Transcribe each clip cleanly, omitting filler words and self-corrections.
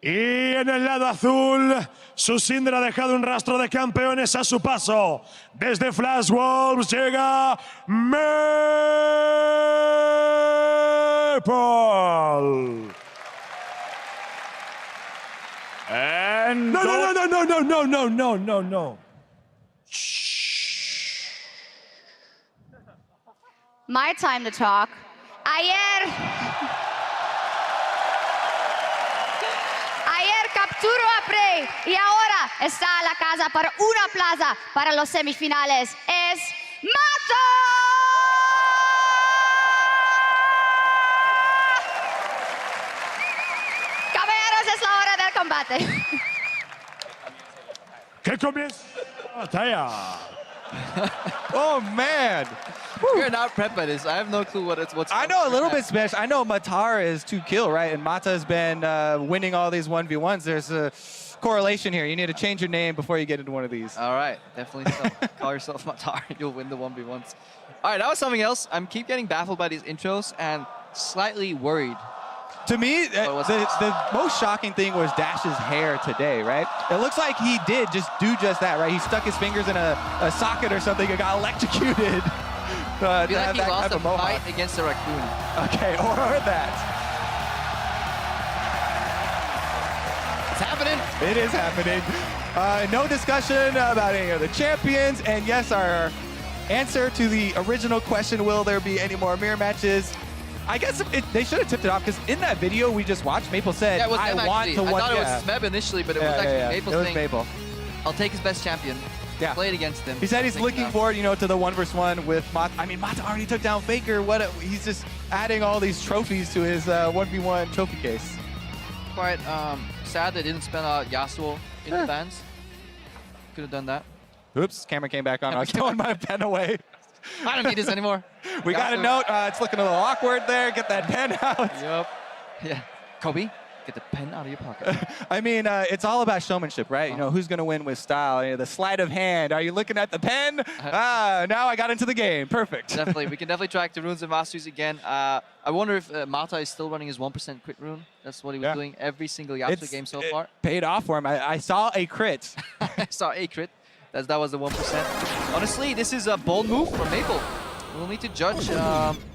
Y en el lado azul, su Syndra ha dejado un rastro de campeones a su paso. Desde Flash Wolves llega Maple. And No. My time to talk. Ayer capturó a Prey y ahora está a la casa para una plaza para los semifinales. Es Mata. Caballeros, es la hora del combate. ¿Qué comienza la batalla? oh man, We're not prepped by this. I have no clue what's. I know a little bit Spanish. I know Matar is to kill, right? And Mata has been winning all these 1v1s. There's a correlation here. You need to change your name before you get into one of these. All right, definitely so. Call yourself Matar. You'll win the 1v1s. All right, that was something else. I'm keep getting baffled by these intros and slightly worried. To me, the most shocking thing was Dash's hair today, right? It looks like he did just that, right? He stuck his fingers in a socket or something and got electrocuted. I feel like he lost a fight against a raccoon. Okay, or that. It's happening. It is happening. No discussion about any of the champions. And yes, our answer to the original question, will there be any more mirror matches? I guess they should have tipped it off, because in that video we just watched, Maple said, yeah, it was I want to I watch. thought it was Smeb initially, but it was actually Maple saying, Maple. I'll take his best champion. Yeah. Play it against him. He said he's looking forward, to the 1v1 with Mata. I mean, Mata already took down Faker. He's just adding all these trophies to his 1v1 trophy case. Quite sad they didn't spell out Yasuo in the bans. Could have done that. Oops, camera came back on. I was throwing my pen away. I don't need this anymore. We got a note. It's looking a little awkward there. Get that pen out. Yep. Yeah. Kobe, get the pen out of your pocket. I mean, it's all about showmanship, right? Who's going to win with style? The sleight of hand. Are you looking at the pen? Now I got into the game. Perfect. Definitely. We can definitely track the runes and masteries again. I wonder if Mata is still running his 1% crit rune. That's what he was doing every single Yasuo game so far. Paid off for him. I saw a crit. I saw a crit. That was the 1%. Honestly, this is a bold move from Maple. We'll need to judge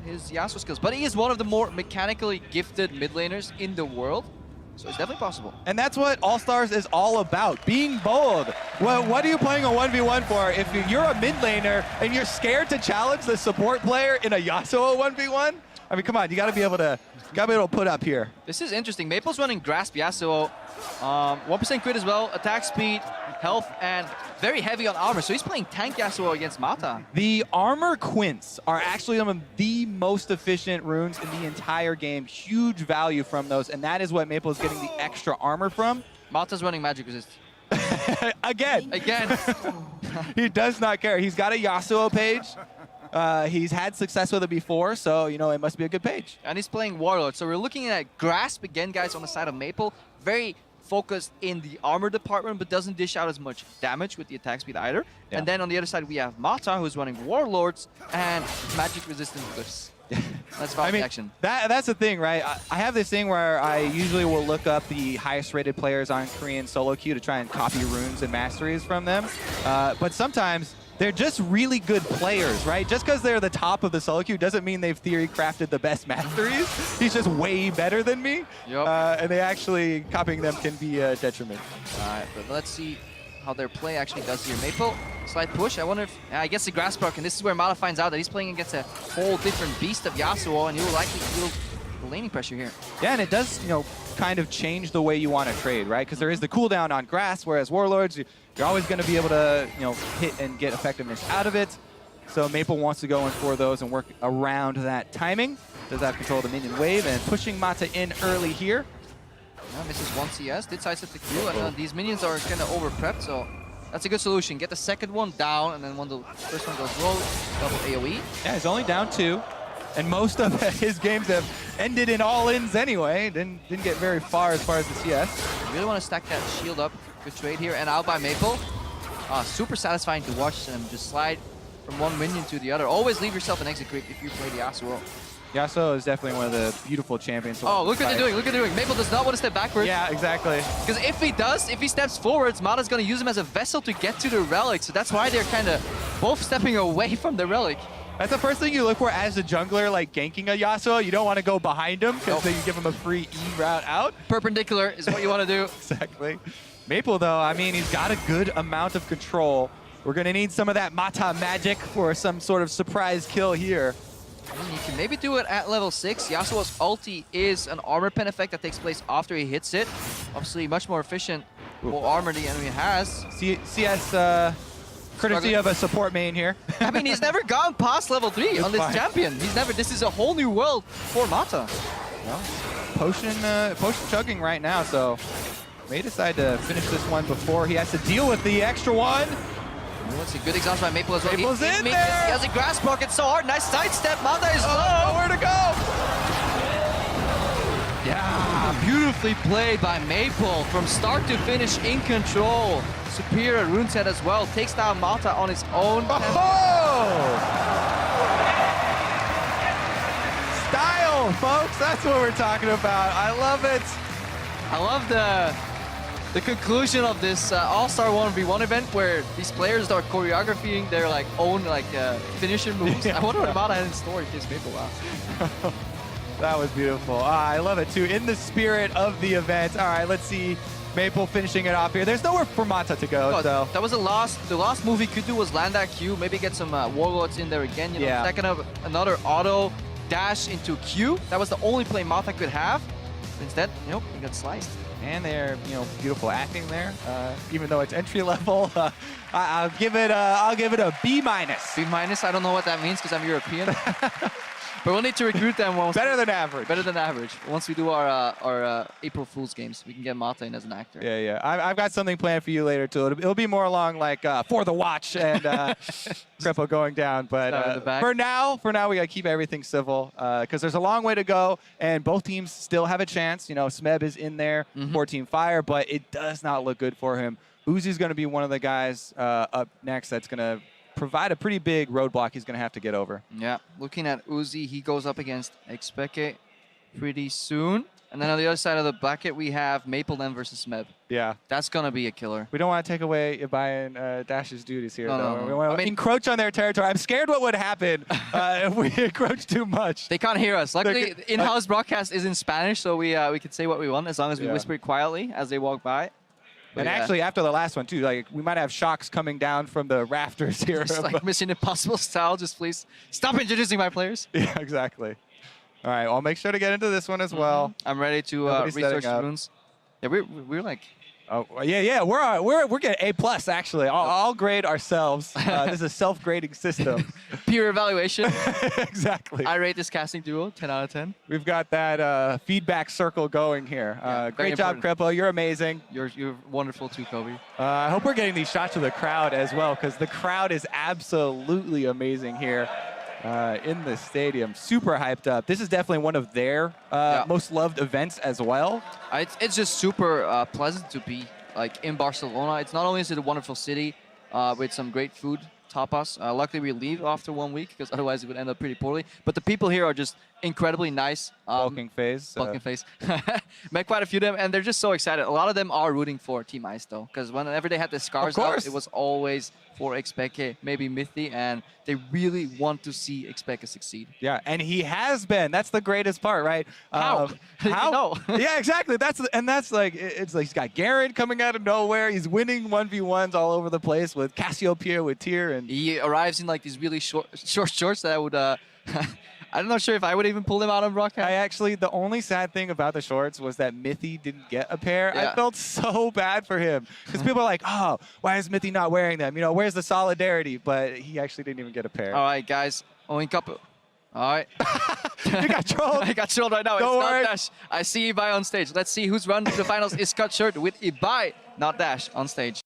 his Yasuo skills. But he is one of the more mechanically gifted mid laners in the world. So it's definitely possible. And that's what All-Stars is all about, being bold. Well, what are you playing a 1v1 for if you're a mid laner and you're scared to challenge the support player in a Yasuo 1v1? I mean, come on, you gotta be able to put up here. This is interesting. Maple's running Grasp Yasuo. 1% crit as well, attack speed, health, and very heavy on armor. So he's playing tank Yasuo against Mata. The armor quints are actually some of the most efficient runes in the entire game. Huge value from those, and that is what Maple is getting the extra armor from. Mata's running magic resist. Again. He does not care. He's got a Yasuo page. He's had success with it before, so, it must be a good page. And he's playing Warlord. So we're looking at Grasp again, guys, on the side of Maple. Very focused in the armor department, but doesn't dish out as much damage with the attack speed either. Yeah. And then on the other side, we have Mata, who's running Warlords and magic resistant glyphs. That's about action. That's the thing, right? I have this thing where I usually will look up the highest rated players on Korean solo queue to try and copy runes and masteries from them. But sometimes they're just really good players, right? Just because they're the top of the solo queue doesn't mean they've theory crafted the best masteries. He's just way better than me. Yep. And they actually, copying them can be a detriment. All right, but let's see how their play actually does here. Maple, slight push. I wonder if, I guess the Grasp proc, and this is where Mata finds out that he's playing against a whole different beast of Yasuo, and he will likely feel the laning pressure here. Yeah, and it does, kind of change the way you want to trade, right? Because there is the cooldown on Grass, whereas Warlords, you're always going to be able to, hit and get effectiveness out of it. So Maple wants to go in for those and work around that timing. Does have control of the minion wave and pushing Mata in early here. Yeah, misses one CS, did sidestep the Q, and these minions are kind of over-prepped, so that's a good solution. Get the second one down, and then when the first one goes low, double AoE. Yeah, he's only down 2. And most of his games have ended in all-ins anyway. Didn't get very far as the CS. You really want to stack that shield up. Good trade here, and out by Maple. Super satisfying to watch them just slide from one minion to the other. Always leave yourself an exit creep if you play the Yasuo. Yasuo is definitely one of the beautiful champions. To Oh, look what fight. they're doing. Look what they're doing. Maple does not want to step backwards. Yeah, exactly. Because if he does, if he steps forwards, Mata's going to use him as a vessel to get to the relic. So that's why they're kind of both stepping away from the relic. That's the first thing you look for as a jungler, like ganking a Yasuo. You don't want to go behind him because then you give him a free E route out. Perpendicular is what you want to do. Exactly. Maple, though, I mean, he's got a good amount of control. We're going to need some of that Mata magic for some sort of surprise kill here. You can maybe do it at level 6. Yasuo's ulti is an armor pen effect that takes place after he hits it. Obviously, much more efficient, more armor the enemy has. CS courtesy of a support main here. I mean, he's never gone past level 3 on this fine. champion. He's never. This is a whole new world for Mata. Well, potion chugging right now, so may decide to finish this one before he has to deal with the extra one. That's a good exhaust by Maple as well. Maple's in He there! has a grass block. It's so hard. Nice sidestep. Mata is low. Nowhere to go! Yeah, beautifully played by Maple from start to finish in control. Superior rune set as well. Takes down Mata on his own. Oh! Style, folks. That's what we're talking about. I love it. I love the conclusion of this All-Star 1v1 event where these players are choreographing their own finisher moves. Yeah. I wonder what Mata had in store in case Maple lost. That was beautiful. I love it too. In the spirit of the event. All right, let's see Maple finishing it off here. There's nowhere for Mata to go. Oh, So that was the last move he could do was land that Q, maybe get some warlords in there again. You know, Yeah. second of another auto dash into Q. That was the only play Mata could have. Instead, nope, he got sliced. and they're beautiful acting there. Even though it's entry level, I'll give it a B minus. B minus. I don't know what that means because I'm European. But we'll need to recruit them once. Better than average. Better than average. Once we do our April Fool's games, we can get Mata in as an actor. Yeah, yeah. I've got something planned for you later too. It'll be more along like For the Watch and Krepo going down. But for now, we gotta keep everything civil because there's a long way to go, and both teams still have a chance. Smeb is in there for Team Fire, but it does not look good for him. Uzi's going to be one of the guys up next that's going to provide a pretty big roadblock he's going to have to get over. Yeah, looking at Uzi, he goes up against Expeke pretty soon. And then on the other side of the bracket, we have Maple then versus Smeb. Yeah. That's going to be a killer. We don't want to take away Ibai and Dash's duties here, though. No. We want to encroach on their territory. I'm scared what would happen if we encroach too much. They can't hear us. Luckily, in-house broadcast is in Spanish, so we can say what we want as long as we whisper it quietly as they walk by. But and actually, after the last one, too, we might have shocks coming down from the rafters here. Just like Mission Impossible style, just please stop introducing my players. Yeah, exactly. All right, I'll make sure to get into this one as well. I'm ready to research the runes. Yeah, we're like... Oh, yeah, we're getting A+, actually. I'll grade ourselves. This is a self-grading system. Peer evaluation. Exactly. I rate this casting duo 10 out of 10. We've got that feedback circle going here. Great job, Krepo. You're amazing. You're wonderful too, Kobe. I hope we're getting these shots of the crowd as well, because the crowd is absolutely amazing here in the stadium. Super hyped up. This is definitely one of their most loved events as well. It's just super pleasant to be in Barcelona. It's not only is it a wonderful city with some great food, tapas. Luckily, we leave after 1 week because otherwise it would end up pretty poorly. But the people here are just incredibly nice. Bulking phase. Bulking phase. Met quite a few of them, and they're just so excited. A lot of them are rooting for Team Ice, though, because whenever they had the scars out, it was always for Expeke, maybe Mythi, and they really want to see Expeke succeed. Yeah, and he has been. That's the greatest part, right? How? How? Yeah, exactly. That's like it's like he's got Garen coming out of nowhere. He's winning 1v1s all over the place with Cassiopeia, with Tyr, and he arrives in these really short shorts that I would. I'm not sure if I would even pull them out on broadcast. The only sad thing about the shorts was that Mythi didn't get a pair. Yeah. I felt so bad for him because people are like, oh, why is Mythi not wearing them? Where's the solidarity? But he actually didn't even get a pair. All right, guys. Oink up. All right. You got trolled. I got trolled right now. Don't it's worry. not Dash. I see Ibai on stage. Let's see who's run to the finals is cut shirt with Ibai, not Dash, on stage.